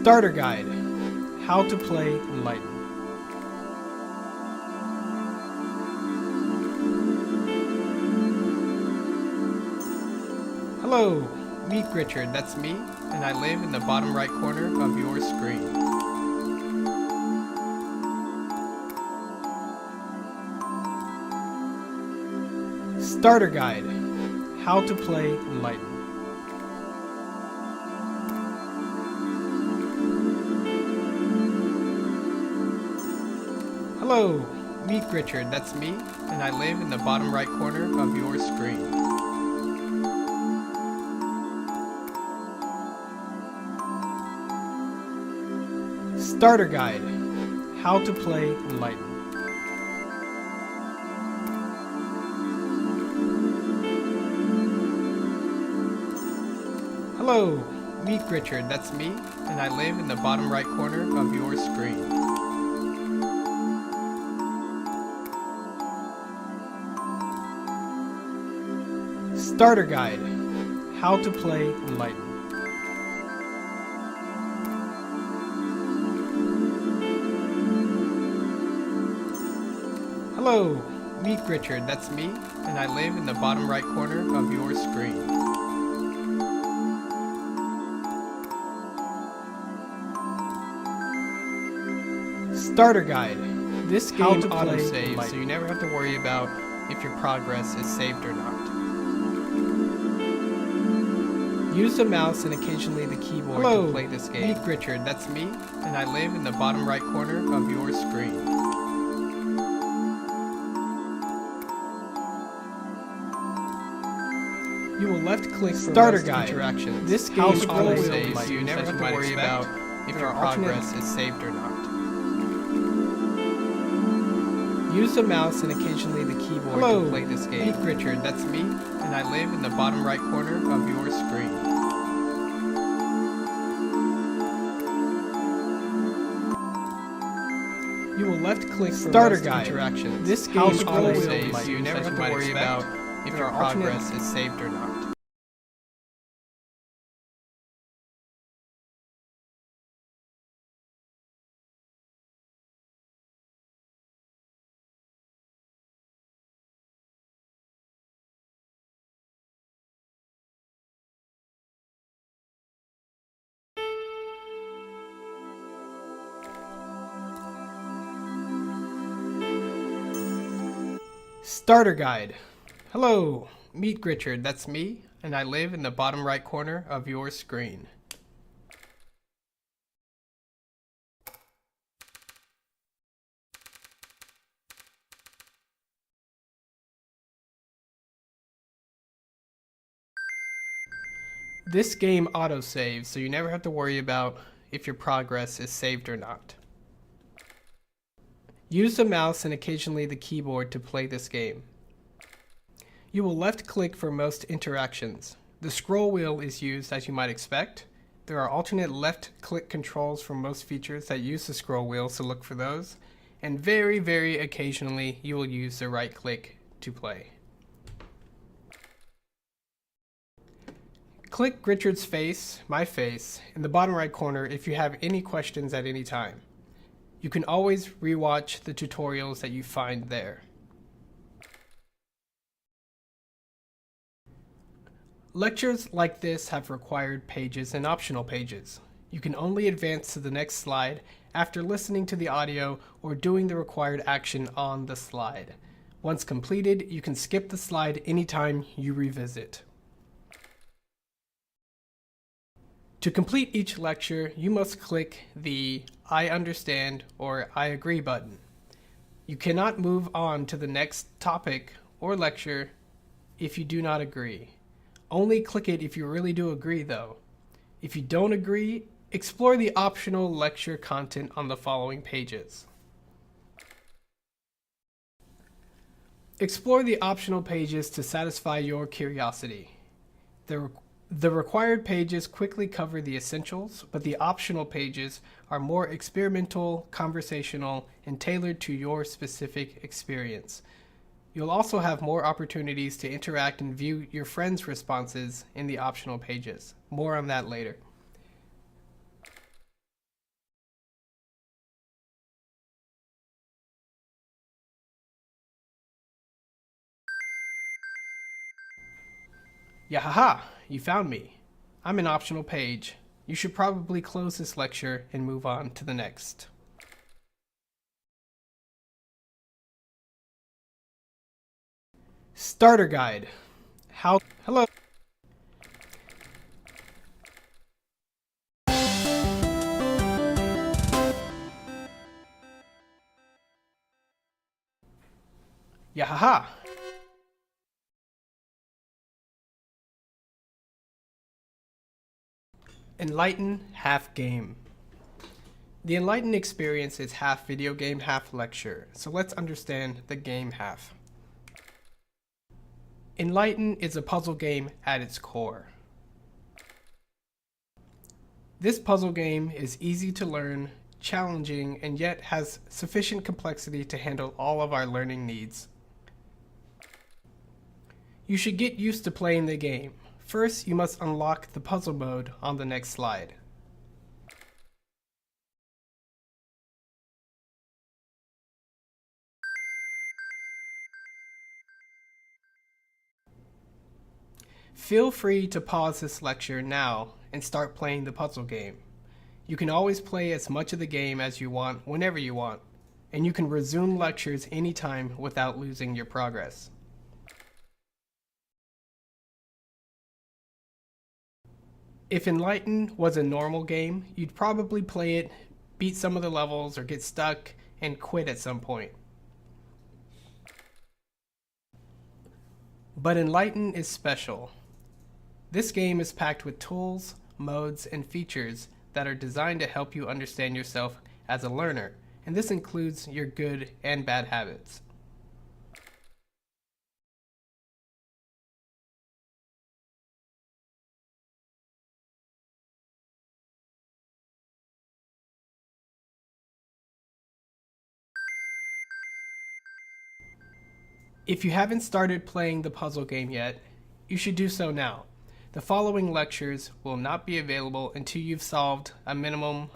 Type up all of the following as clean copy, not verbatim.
Starter Guide: How to Play Enlighten. Hello, meet Richard, that's me, and I live in the bottom right corner of your screen. Starter Guide: How to Play Enlighten. Hello, meet Richard, that's me, and I live in the bottom right corner of your screen. Starter Guide: How to Play Enlighten. Hello, meet Richard, that's me, and I live in the bottom right corner of your screen. Starter Guide: How to Play Enlighten. Hello, meet Richard, that's me, and I live in the bottom right corner of your screen. Starter Guide: This game auto-saves, so you never have to worry about if your progress is saved or not. Use the mouse and occasionally the keyboard to play this game. Meet Richard, that's me, and I live in the bottom right corner of your screen. You will left-click for Starter Guide interactions. This game auto-saves, so you never have to worry about if your progress is saved or not. Use the mouse and occasionally the keyboard to play this game. Meet Richard, that's me, and I live in the bottom right corner of your screen. You will left-click for Starter Guide interactions. This game auto-saves, so you never have to worry about if your progress is saved or not. Starter Guide. Hello, meet Richard, that's me, and I live in the bottom right corner of your screen. This game auto-saves, so you never have to worry about if your progress is saved or not. Use the mouse and occasionally the keyboard to play this game. You will left-click for most interactions. The scroll wheel is used as you might expect. There are alternate left-click controls for most features that use the scroll wheel, so look for those. And very, very occasionally, you will use the right-click to play. Click Richard's face, my face, in the bottom right corner if you have any questions at any time. You can always rewatch the tutorials that you find there. Lectures like this have required pages and optional pages. You can only advance to the next slide after listening to the audio or doing the required action on the slide. Once completed, you can skip the slide anytime you revisit. To complete each lecture, you must click the I understand or I agree button. You cannot move on to the next topic or lecture if you do not agree. Only click it if you really do agree though. If you don't agree, explore the optional lecture content on the following pages. Explore the optional pages to satisfy your curiosity. The required pages quickly cover the essentials, but the optional pages are more experimental, conversational, and tailored to your specific experience. You'll also have more opportunities to interact and view your friends' responses in the optional pages. More on that later. Yahaha! You found me. I'm an optional page. You should probably close this lecture and move on to the next. Starter Guide. Hello. Yahaha! Enlighten, half game. The Enlighten experience is half video game, half lecture, so let's understand the game half. Enlighten is a puzzle game at its core. This puzzle game is easy to learn, challenging, and yet has sufficient complexity to handle all of our learning needs. You should get used to playing the game. First, you must unlock the puzzle mode on the next slide. Feel free to pause this lecture now and start playing the puzzle game. You can always play as much of the game as you want whenever you want, and you can resume lectures anytime without losing your progress. If Enlighten was a normal game, you'd probably play it, beat some of the levels, or get stuck and quit at some point. But Enlighten is special. This game is packed with tools, modes, and features that are designed to help you understand yourself as a learner, and this includes your good and bad habits. If you haven't started playing the puzzle game yet, you should do so now. The following lectures will not be available until you've solved a minimum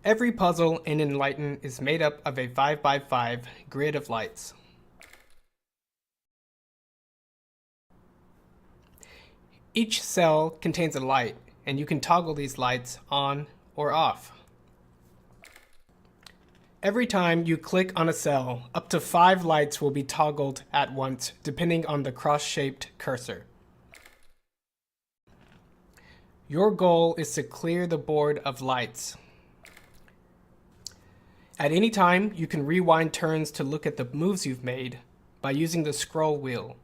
Every puzzle in Enlighten is made up of a 5x5 grid of lights. Each cell contains a light, and you can toggle these lights on or off. Every time you click on a cell, up to 5 lights will be toggled at once, depending on the cross-shaped cursor. Your goal is to clear the board of lights. At any time, you can rewind turns to look at the moves you've made by using the scroll wheel,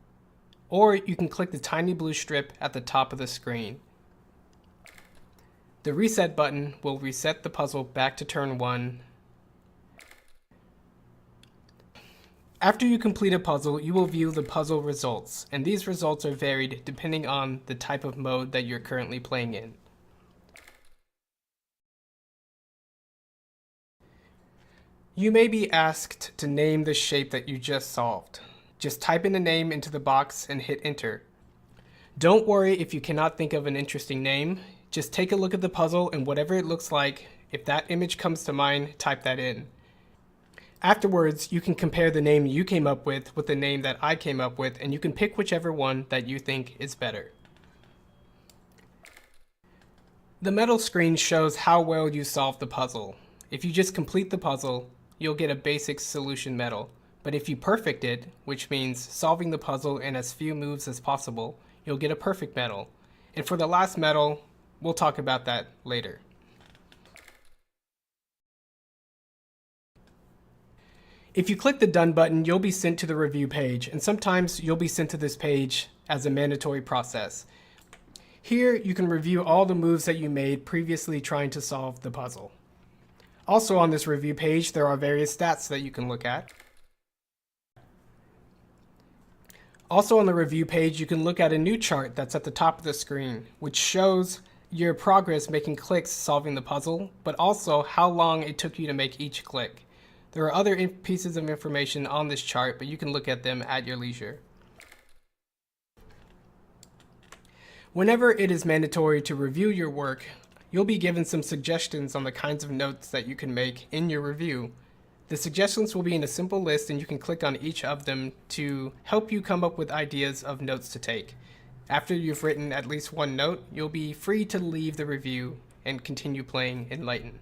or you can click the tiny blue strip at the top of the screen. The reset button will reset the puzzle back to turn 1. After you complete a puzzle, you will view the puzzle results, and these results are varied depending on the type of mode that you're currently playing in. You may be asked to name the shape that you just solved. Just type in the name into the box and hit enter. Don't worry if you cannot think of an interesting name. Just take a look at the puzzle and whatever it looks like, if that image comes to mind, type that in. Afterwards, you can compare the name you came up with the name that I came up with, and you can pick whichever one that you think is better. The medal screen shows how well you solved the puzzle. If you just complete the puzzle, you'll get a basic solution medal. But if you perfect it, which means solving the puzzle in as few moves as possible, you'll get a perfect medal. And for the last medal, we'll talk about that later. If you click the Done button, you'll be sent to the review page, and sometimes you'll be sent to this page as a mandatory process. Here, you can review all the moves that you made previously trying to solve the puzzle. Also on this review page, there are various stats that you can look at. Also on the review page, you can look at a new chart that's at the top of the screen, which shows your progress making clicks solving the puzzle, but also how long it took you to make each click. There are other pieces of information on this chart, but you can look at them at your leisure. Whenever it is mandatory to review your work, you'll be given some suggestions on the kinds of notes that you can make in your review. The suggestions will be in a simple list, and you can click on each of them to help you come up with ideas of notes to take. After you've written at least one note, you'll be free to leave the review and continue playing Enlighten.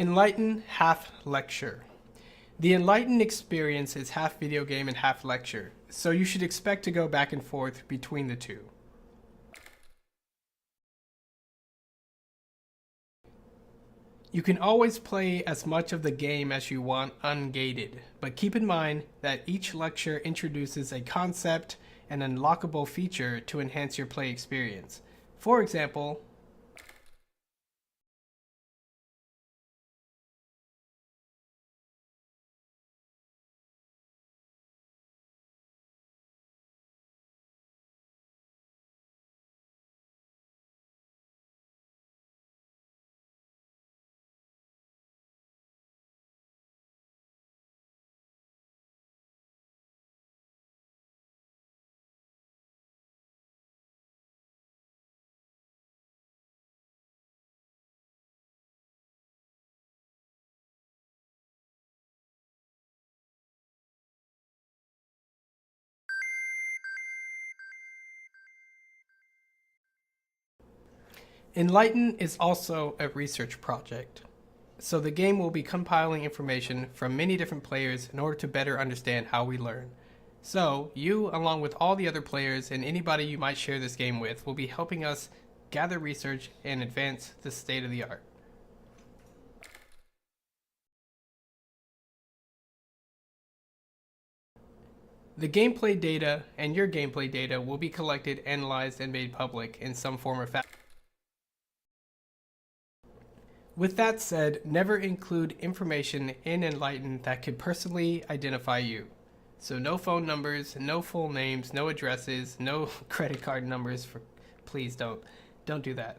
Enlighten, half lecture. The Enlighten experience is half video game and half lecture, so you should expect to go back and forth between the two. You can always play as much of the game as you want ungated, but keep in mind that each lecture introduces a concept and unlockable feature to enhance your play experience. For example, Enlighten is also a research project. So the game will be compiling information from many different players in order to better understand how we learn. So you, along with all the other players and anybody you might share this game with, will be helping us gather research and advance the state of the art. The gameplay data and your gameplay data will be collected, analyzed, and made public in some form or fashion. With that said, never include information in Enlighten that could personally identify you. So no phone numbers, no full names, no addresses, no credit card numbers. Please don't do that.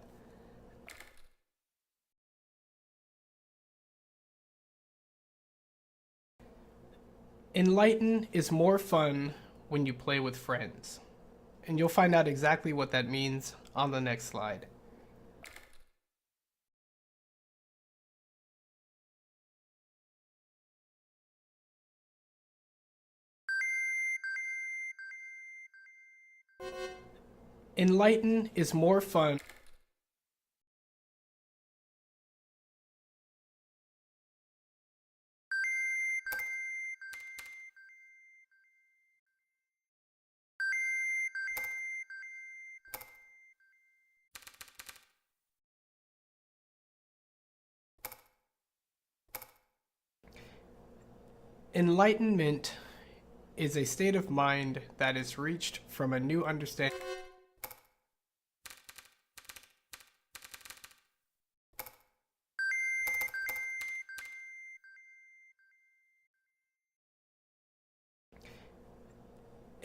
Enlighten is more fun when you play with friends. And you'll find out exactly what that means on the next slide. Enlighten is more fun. Enlightenment is a state of mind that is reached from a new understanding.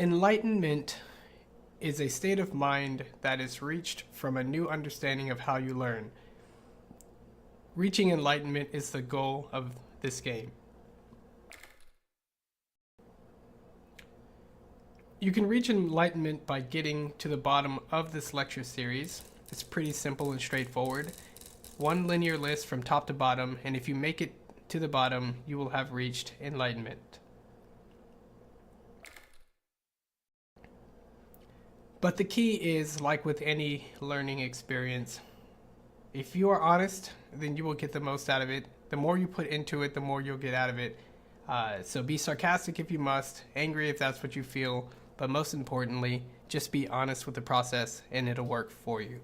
Enlightenment is a state of mind that is reached from a new understanding of how you learn. Reaching enlightenment is the goal of this game. You can reach enlightenment by getting to the bottom of this lecture series. It's pretty simple and straightforward. One linear list from top to bottom, and if you make it to the bottom, you will have reached enlightenment. But the key is, like with any learning experience, if you are honest, then you will get the most out of it. The more you put into it, the more you'll get out of it. So be sarcastic if you must, angry if that's what you feel, but most importantly, just be honest with the process and it'll work for you.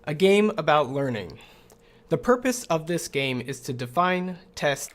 A game about learning. The purpose of this game is to define, test,